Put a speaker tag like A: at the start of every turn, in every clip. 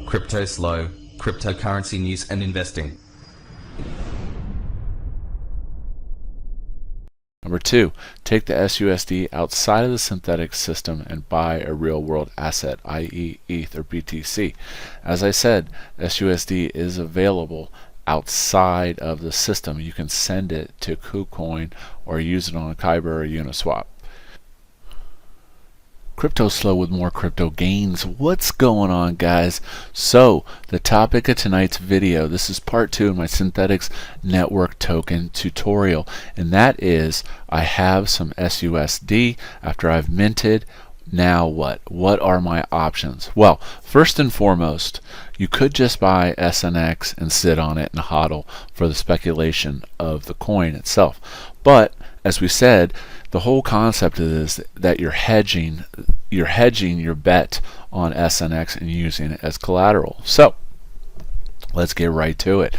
A: Crypto slow, cryptocurrency news and investing.
B: Number 2, take the sUSD outside of the Synthetix system and buy a real-world asset, i.e. ETH or BTC. As I said, sUSD is available outside of the system. You can send it to KuCoin or use it on a Kyber or Uniswap. Crypto slow with more crypto gains. What's going on, guys? So the topic of tonight's video, this is part 2 of my Synthetix network token tutorial, and that is I have some sUSD after I've minted. Now what are my options? Well, first and foremost, you could just buy SNX and sit on it and hodl for the speculation of the coin itself, but as we said, the whole concept is that you're hedging your bet on SNX and using it as collateral. So let's get right to it.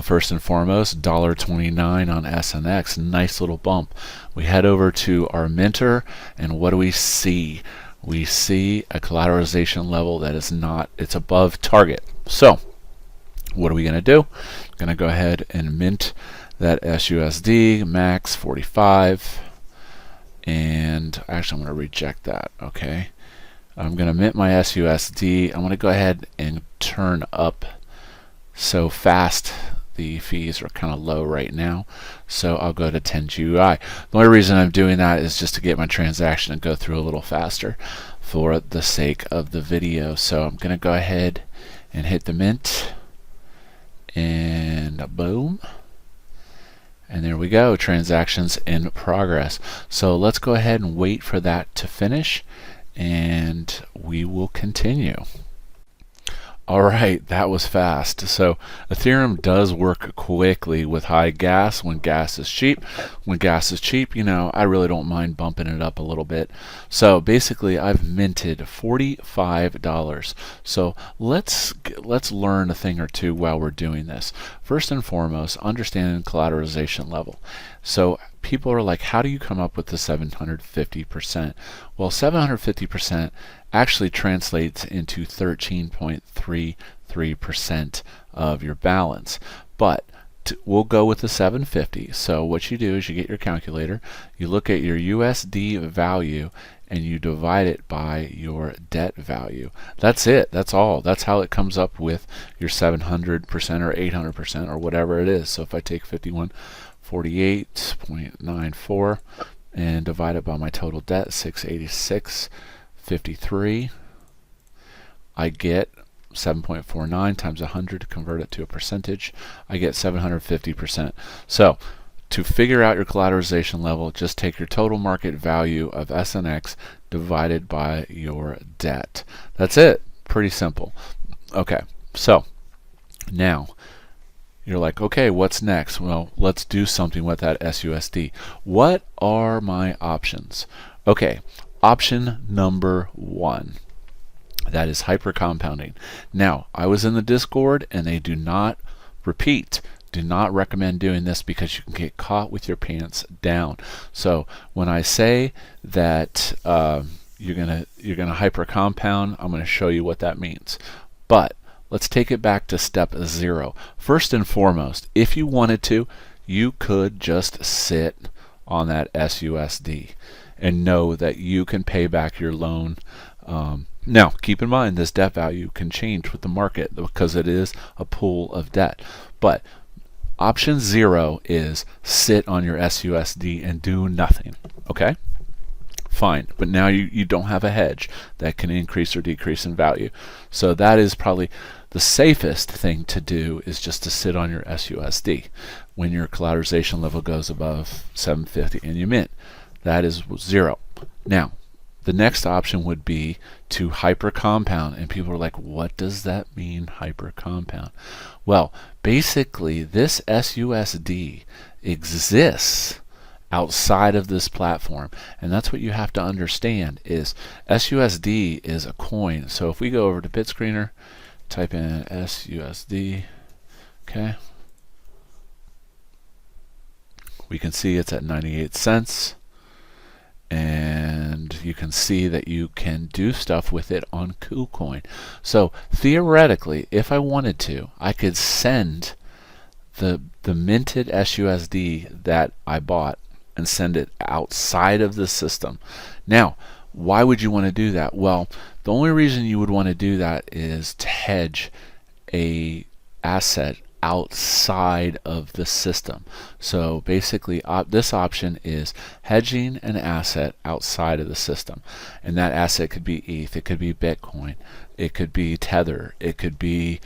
B: First and foremost, $1.29 on SNX, nice little bump. We head over to our minter, and what do we see? We see a collateralization level that is not, it's above target. So what are we going to do? We're going to go ahead and mint that sUSD, max 45. And actually I'm going to reject that. Okay, I'm going to mint my sUSD. I'm going to go ahead and turn up so fast. The fees are kind of low right now, so I'll go to 10 GUI. The only reason I'm doing that is just to get my transaction to go through a little faster for the sake of the video. So I'm going to go ahead and hit the mint, and boom. And there we go, transactions in progress. So let's go ahead and wait for that to finish, and we will continue. Alright, that was fast. So Ethereum does work quickly with high gas when gas is cheap. When gas is cheap, you know, I really don't mind bumping it up a little bit. So basically I've minted $45. So let's learn a thing or two while we're doing this. First and foremost, understanding collateralization level. So people are like, how do you come up with the 750%? Well, 750% actually translates into 13.33% of your balance. But we'll go with the 750. So what you do is you get your calculator, you look at your USD value, and you divide it by your debt value. That's it. That's all. That's how it comes up with your 700% or 800% or whatever it is. So if I take 5148.94 and divide it by my total debt, 686.53, I get 7.49 times 100 to convert it to a percentage. I get 750%. So to figure out your collateralization level, just take your total market value of SNX divided by your debt. That's it. Pretty simple. Okay, so now you're like, okay, what's next? Well, let's do something with that sUSD. What are my options? Okay, option number 1. That is hypercompounding. Now, I was in the Discord, and they do not recommend doing this because you can get caught with your pants down. So when I say that you're gonna hypercompound, I'm gonna show you what that means. But let's take it back to step 0. First and foremost, if you wanted to, you could just sit on that sUSD and know that you can pay back your loan. Now, keep in mind this debt value can change with the market because it is a pool of debt. But option 0 is sit on your sUSD and do nothing. Okay? Fine. But now you don't have a hedge that can increase or decrease in value. So that is probably the safest thing to do, is just to sit on your sUSD when your collateralization level goes above 750 and you mint. That is 0. Now, the next option would be to hypercompound, and people are like, what does that mean, hypercompound? Well, basically this sUSD exists outside of this platform, and that's what you have to understand is sUSD is a coin. So if we go over to BitScreener, type in sUSD, okay, we can see it's at 98 cents. and you can see that you can do stuff with it on KuCoin. So theoretically, if I wanted to, I could send the minted sUSD that I bought and send it outside of the system. Now, why would you want to do that? Well, the only reason you would want to do that is to hedge a asset outside of the system. So basically this option is hedging an asset outside of the system, and that asset could be ETH, it could be Bitcoin, it could be Tether, it could be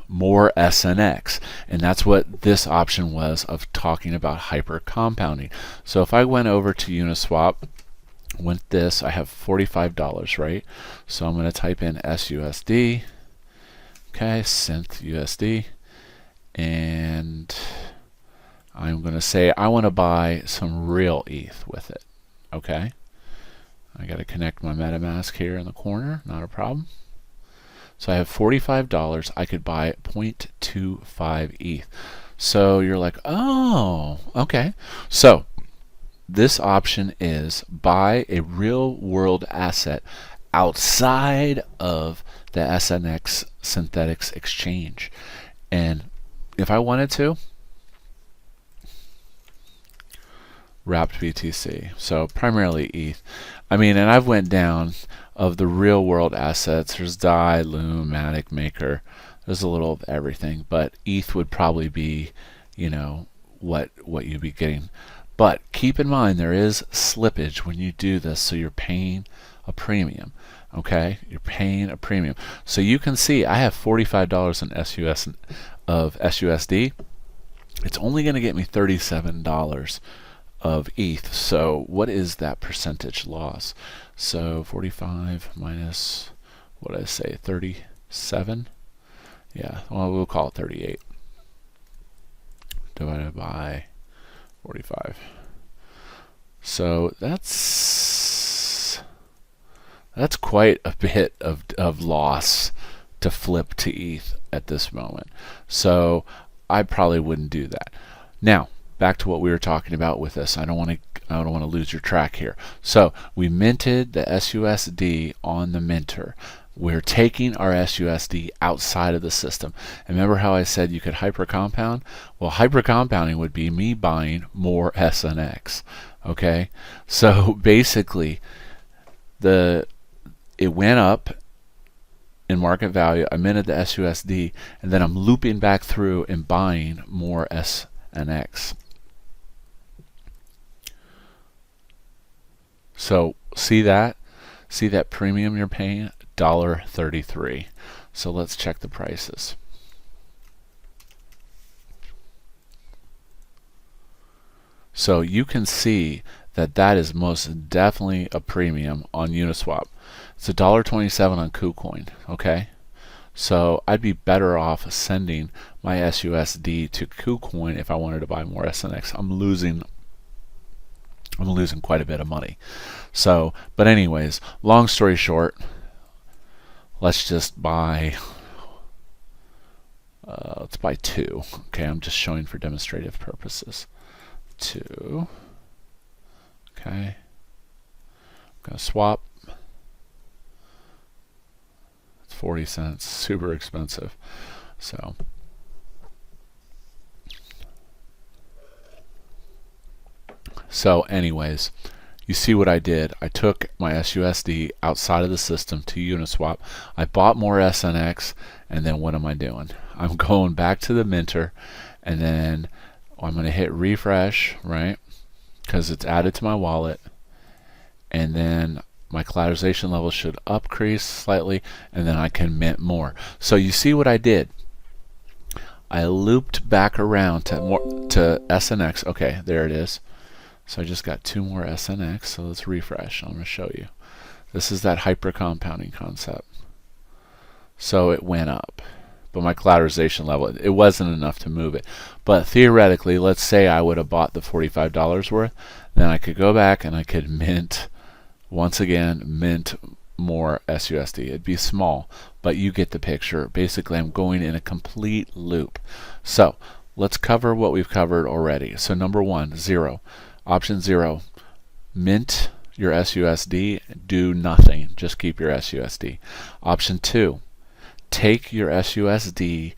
B: more SNX, and that's what this option was of talking about hyper compounding. So if I went over to Uniswap with this, I have $45, right? So I'm going to type in sUSD, okay, SynthUSD, and I'm going to say I want to buy some real ETH with it. Okay, I got to connect my MetaMask here in the corner, not a problem. So I have $45. I could buy 0.25 ETH. So you're like, oh, okay. So this option is buy a real world asset outside of the SNX Synthetix exchange. And if I wanted to, wrapped BTC, so primarily ETH. I mean, and I've went down of the real world assets. There's DAI, Loom, Matic, Maker. There's a little of everything, but ETH would probably be, you know, what you'd be getting. But keep in mind there is slippage when you do this, so you're paying a premium. Okay, you're paying a premium. So you can see I have $45 in sUSD. It's only going to get me $37 of ETH. So what is that percentage loss? So 45 minus, what did I say, 37? Yeah, well, we'll call it 38 divided by 45. So that's quite a bit of loss to flip to ETH at this moment. So I probably wouldn't do that. Now, back to what we were talking about with this. I don't want to lose your track here. So we minted the sUSD on the minter. We're taking our sUSD outside of the system. And remember how I said you could hyper compound? Well, hyper compounding would be me buying more SNX. Okay, so basically it went up in market value. I minted the sUSD, and then I'm looping back through and buying more SNX. So see that premium you're paying? $1.33. So let's check the prices. So you can see that is most definitely a premium on Uniswap. It's $1.27 on KuCoin. Okay, so I'd be better off sending my sUSD to KuCoin if I wanted to buy more SNX. I'm losing quite a bit of money. So, but anyways, long story short, let's just buy. Let's buy 2. Okay, I'm just showing for demonstrative purposes. 2. Okay, I'm gonna swap. It's 40 cents, super expensive. So anyways, you see what I did. I took my sUSD outside of the system to Uniswap. I bought more SNX, and then what am I doing? I'm going back to the minter, and then I'm going to hit refresh, right? Because it's added to my wallet, and then my collateralization level should increase slightly, and then I can mint more. So you see what I did? I looped back around to SNX. Okay, there it is. So I just got 2 more SNX. So let's refresh. I'm going to show you. This is that hyper compounding concept. So it went up, but my collateralization level, it wasn't enough to move it. But theoretically, let's say I would have bought the $45 worth, then I could go back and I could mint, once again, mint more sUSD. It'd be small, but you get the picture. Basically, I'm going in a complete loop. So let's cover what we've covered already. So number 1, 0. Option 0, mint your sUSD, do nothing, just keep your sUSD. Option 2, take your sUSD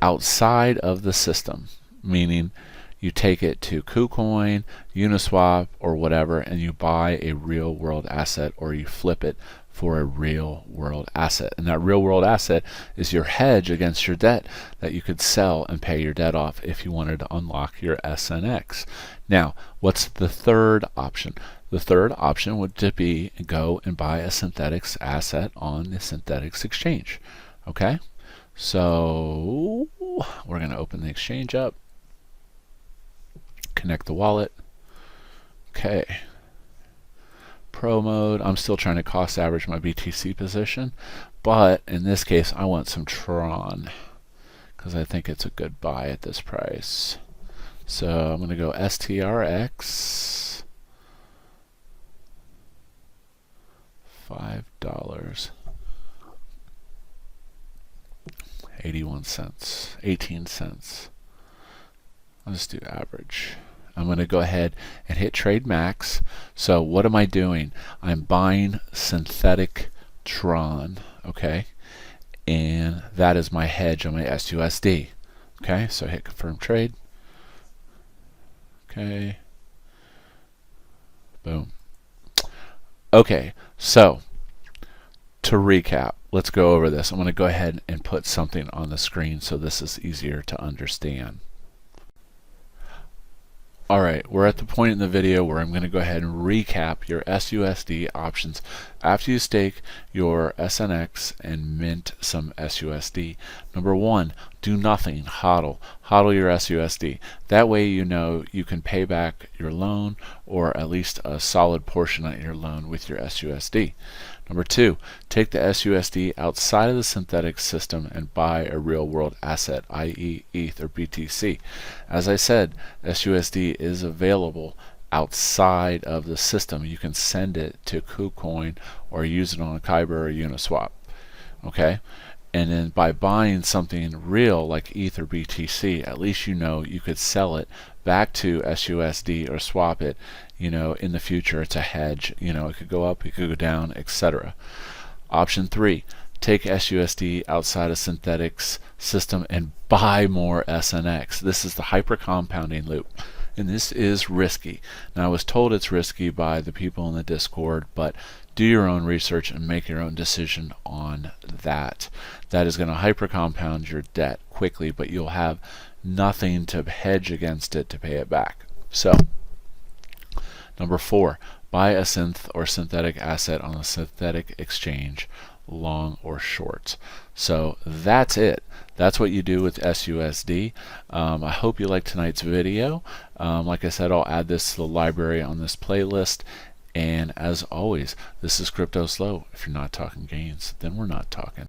B: outside of the system, meaning you take it to KuCoin, Uniswap, or whatever, and you buy a real world asset, or you flip it for a real world asset. And that real world asset is your hedge against your debt that you could sell and pay your debt off if you wanted to unlock your SNX. Now, what's the third option? The third option would be go and buy a Synthetix asset on the Synthetix exchange. Okay, so we're going to open the exchange up, connect the wallet. Okay, pro mode, I'm still trying to cost average my BTC position, but in this case I want some Tron because I think it's a good buy at this price. So I'm going to go STRX, $5, 81 cents, 18 cents. I'll just do average. I'm going to go ahead and hit trade max. So what am I doing? I'm buying synthetic Tron, okay? And that is my hedge on my sUSD. Okay, so hit confirm trade. Okay. Boom. Okay, so to recap, let's go over this. I'm going to go ahead and put something on the screen so this is easier to understand. Alright, we're at the point in the video where I'm going to go ahead and recap your sUSD options after you stake your SNX and mint some sUSD. Number 1, do nothing, hodl. Hodl your sUSD. That way you know you can pay back your loan, or at least a solid portion of your loan with your sUSD. Number 2, take the sUSD outside of the Synthetix system and buy a real world asset, i.e. ETH or BTC. As I said, sUSD is available outside of the system. You can send it to KuCoin or use it on a Kyber or Uniswap. Okay? And then by buying something real like ETH or BTC, at least you know you could sell it back to sUSD or swap it, you know, in the future. It's a hedge, you know, it could go up, it could go down, etc. Option 3, take sUSD outside of Synthetix system and buy more SNX. This is the hyper compounding loop, and this is risky. Now I was told it's risky by the people in the Discord, but do your own research and make your own decision on that. That is going to hyper compound your debt quickly, but you'll have nothing to hedge against it to pay it back. So number 4, buy a synth or synthetic asset on a synthetic exchange, long or short. So that's it. That's what you do with sUSD. I hope you liked tonight's video. Like I said, I'll add this to the library on this playlist. And as always, this is Crypto Slow. If you're not talking gains, then we're not talking.